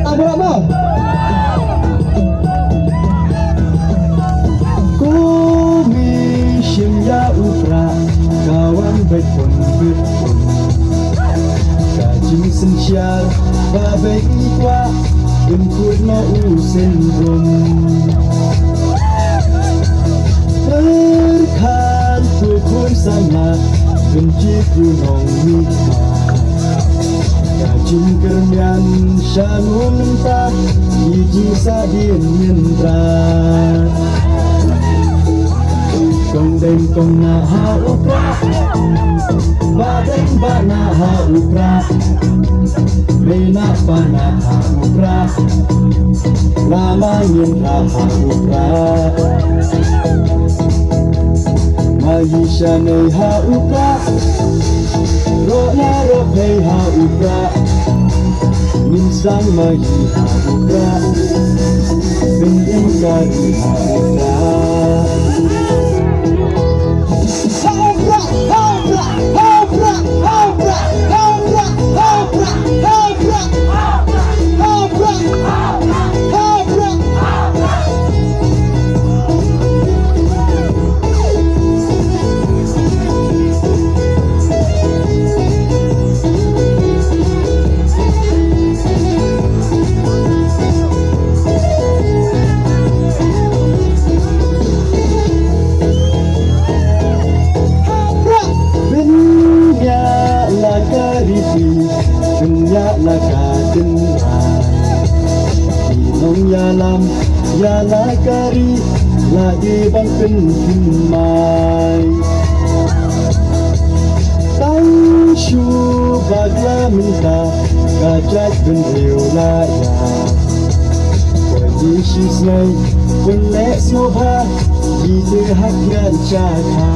Abu ku mission ya upra kawan baik pun berpun kajing sensial babai ikwa Ingkut no usin rum Berkan tukun sama Benci gunung mika Kajin kermian syanun entah Iji sadin nyendra Kong deng kong naha upra Badeng banaha upra Rena panaha upra Lama nyendra upra Mahisha neha upra Rona rohei ha upra Minsang mahi ha upra Bendeng kari ha upra Yalam yala kari lagi bang penhimai Tang shu bagla minta kajat bendeu laya Kondisi snai kulek soha Jide hakyan cakha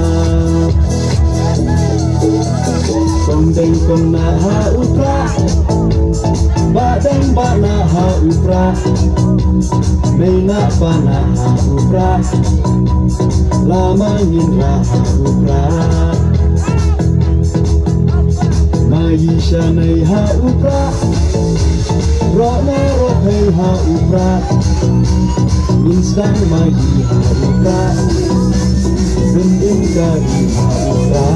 Kondeng kong naha upra Badeng banaha upra Meina panaha upra Lama nyindra upra Mahisha neha upra Rona rohei ha upra Insang mahi ha upra Bending kari ha upra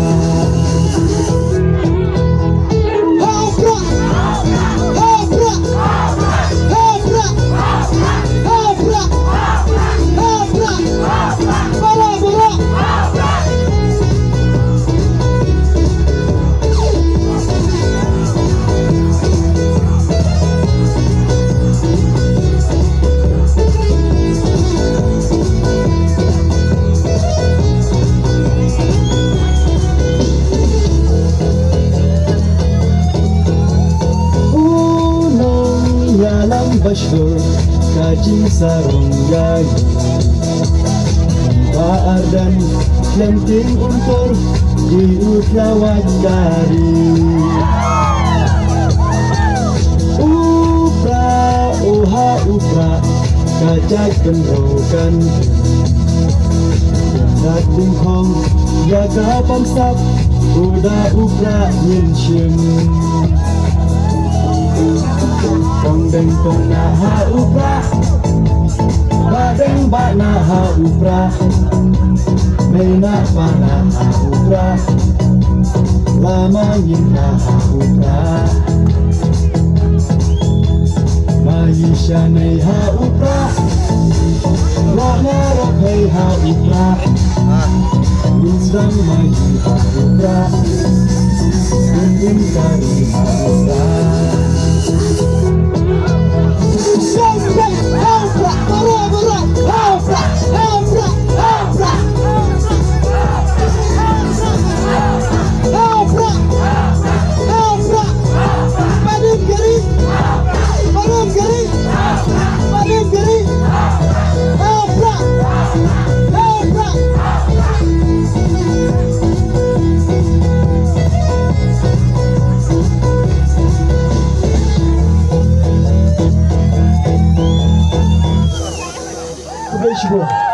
Bashur kajing sarung yayi Ba ardan lenting untur di utlawat dari Upra uha upra kajak penrokan Yendak tingkong jaga bangsap uda upra nyensyem Kong deng kong naha upra Badeng banaha upra Meina panaha upra Lama nyinaha upra Mahisha neha upra Rona rohei ha upra Insang mahi ha upra Bending kari ha upra Beijo.